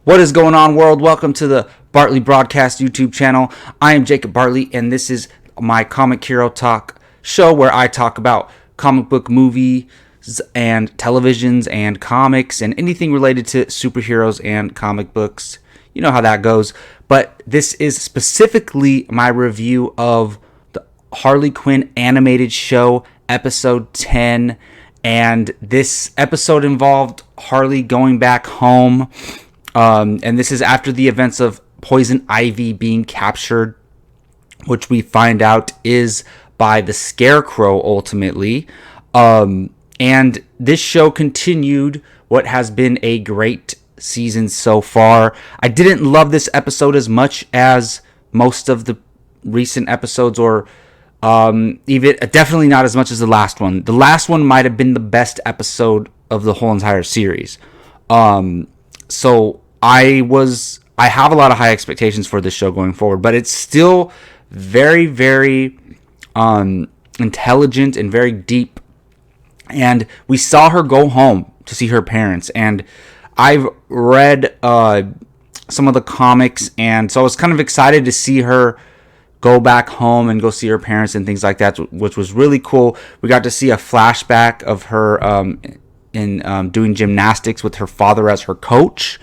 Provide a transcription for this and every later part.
What is going on, world? Welcome to the Bartley Broadcast YouTube channel. I am Jacob Bartley, and this is my Comic Hero Talk show where I talk about comic book movies and televisions and comics and anything related to superheroes and comic books. You know how that goes. But this is specifically my review of the Harley Quinn animated show, episode 10. And this episode involved Harley going back home. And this is after the events of Poison Ivy being captured, which we find out is by the Scarecrow ultimately. And this show continued what has been a great season so far. I didn't love this episode as much as most of the recent episodes, or even definitely not as much as the last one. The last one might have been the best episode of the whole entire series. So I have a lot of high expectations for this show going forward, but it's still very, very intelligent and very deep. And we saw her go home to see her parents, and I've read some of the comics, and so I was kind of excited to see her go back home and go see her parents and things like that, which was really cool. We got to see a flashback of her doing gymnastics with her father as her coach.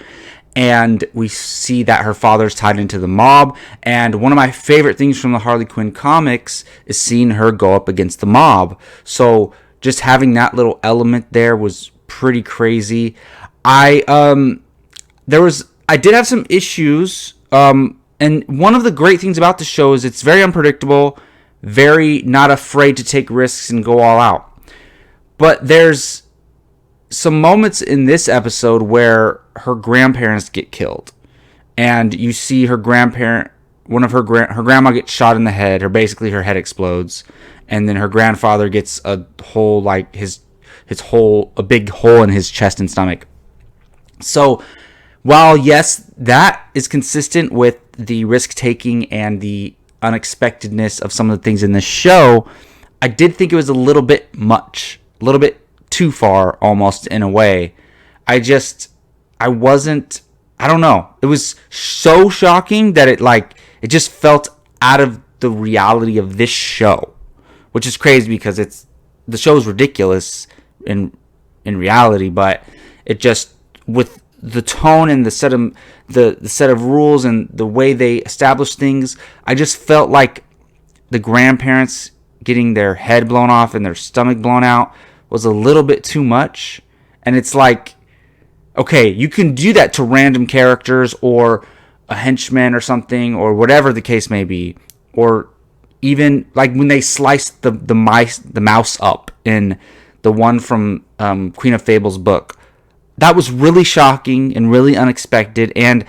And we see that her father's tied into the mob. And one of my favorite things from the Harley Quinn comics is seeing her go up against the mob. So just having that little element there was pretty crazy. I did have some issues. And one of the great things about the show is it's very unpredictable, very not afraid to take risks and go all out. But there's some moments in this episode where her grandparents get killed, and you see her grandparent, her grandma gets shot in the head. Her head explodes, and then her grandfather gets a whole a big hole in his chest and stomach. So while yes, that is consistent with the risk taking and the unexpectedness of some of the things in the show, I did think it was a little bit much, a little bit too far almost in a way. I don't know. It was so shocking that it just felt out of the reality of this show, which is crazy because the show is ridiculous in reality, but it just, with the tone and the set of rules and the way they establish things, I just felt like the grandparents getting their head blown off and their stomach blown out was a little bit too much. And it's like, okay, you can do that to random characters or a henchman or something, or whatever the case may be, or even like when they sliced the mouse up in the one from Queen of Fables book. That was really shocking and really unexpected, and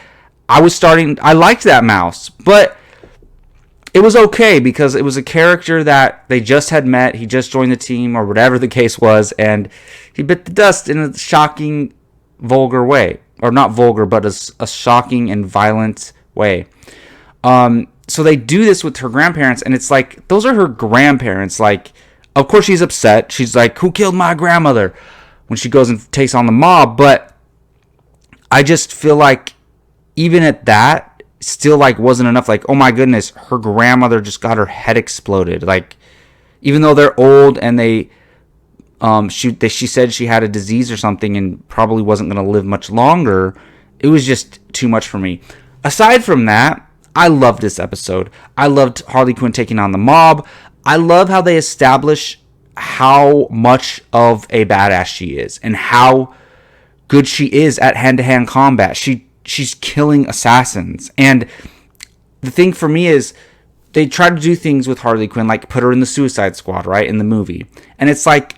I liked that mouse, but it was okay because it was a character that they just had met. He just joined the team or whatever the case was, and he bit the dust in a shocking, vulgar way. Or not vulgar, but a shocking and violent way. So they do this with her grandparents, and it's like, those are her grandparents. Like, of course she's upset. She's like, who killed my grandmother? When she goes and takes on the mob. But I just feel like even at that, still wasn't enough. Like, oh my goodness, her grandmother just got her head exploded. Like, even though they're old and she said she had a disease or something and probably wasn't going to live much longer, it was just too much for me. Aside from that, I loved this episode. I loved Harley Quinn taking on the mob. I love how they establish how much of a badass she is and how good she is at hand-to-hand combat. She's killing assassins. And the thing for me is, they try to do things with Harley Quinn, like put her in the Suicide Squad, right, in the movie. And it's like,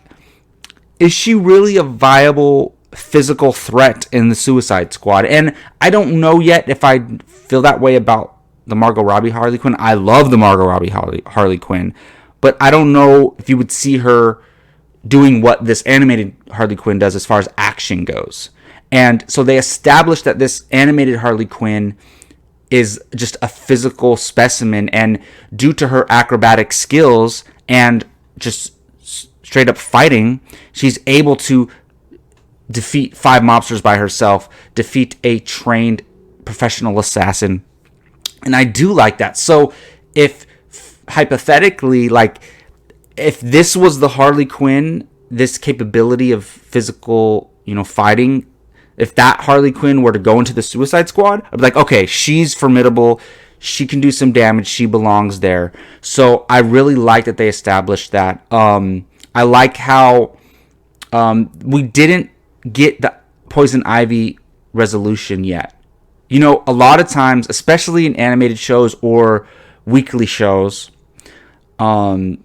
is she really a viable physical threat in the Suicide Squad? And I don't know yet if I feel that way about the Margot Robbie Harley Quinn. I love the Margot Robbie Harley Quinn, but I don't know if you would see her doing what this animated Harley Quinn does as far as action goes. And so they established that this animated Harley Quinn is just a physical specimen, and due to her acrobatic skills and just straight up fighting, she's able to defeat 5 mobsters by herself, defeat a trained professional assassin. And I do like that. So if hypothetically, like, if this was the Harley Quinn, this capability of physical, fighting, if that Harley Quinn were to go into the Suicide Squad, I'd be like, okay, she's formidable. She can do some damage. She belongs there. So I really like that they established that. I like how we didn't get the Poison Ivy resolution yet. A lot of times, especially in animated shows or weekly shows, and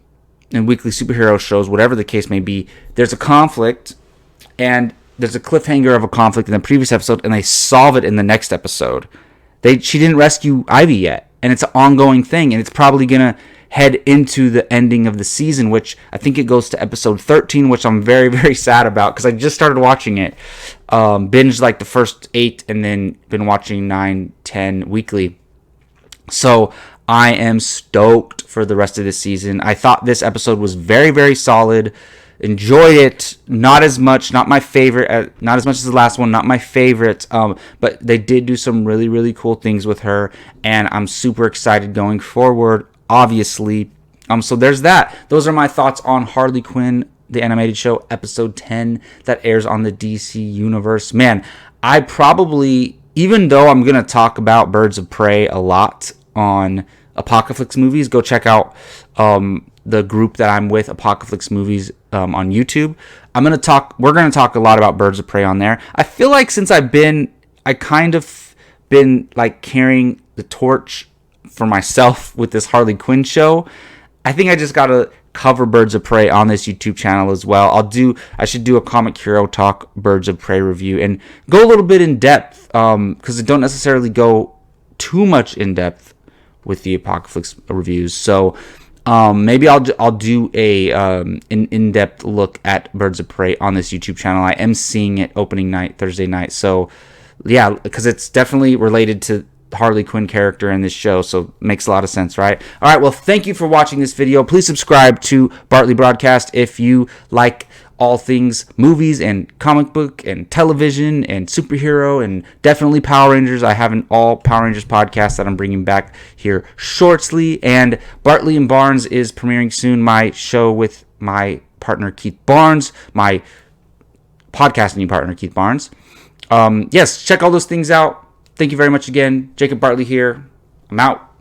weekly superhero shows, whatever the case may be, there's a conflict, and there's a cliffhanger of a conflict in the previous episode, and they solve it in the next episode. She didn't rescue Ivy yet, and it's an ongoing thing, and it's probably going to head into the ending of the season, which I think it goes to episode 13, which I'm very, very sad about, because I just started watching it. Binged like the first 8, and then been watching 9, 10 weekly. So I am stoked for the rest of the season. I thought this episode was very, very solid. Enjoyed it. Not as much, not my favorite, not as much as the last one, not my favorite, but they did do some really, really cool things with her, and I'm super excited going forward, obviously. So there's that. Those are my thoughts on Harley Quinn, the animated show, episode 10, that airs on the DC Universe. Man, I probably, even though I'm going to talk about Birds of Prey a lot on Apocalypse Movies, go check out the group that I'm with, Apocalypse Movies, on YouTube. We're going to talk a lot about Birds of Prey on there. I feel like since I kind of been like carrying the torch for myself with this Harley Quinn show, I think I just got to cover Birds of Prey on this YouTube channel as well. I should do a Comic Hero Talk Birds of Prey review and go a little bit in depth, because it don't necessarily go too much in depth with the Apocalypse reviews. So maybe I'll do an in-depth look at Birds of Prey on this YouTube channel. I am seeing it opening night, Thursday night. So yeah, because it's definitely related to Harley Quinn character in this show, so it makes a lot of sense, right? All right, well, thank you for watching this video. Please subscribe to Bartley Broadcast if you like all things movies and comic book and television and superhero and definitely Power Rangers. I have an all Power Rangers podcast that I'm bringing back here shortly, and Bartley and Barnes is premiering soon, my show with my partner Keith Barnes, my podcasting partner Keith Barnes. Yes, check all those things out. Thank you very much again. Jacob Bartley here. I'm out.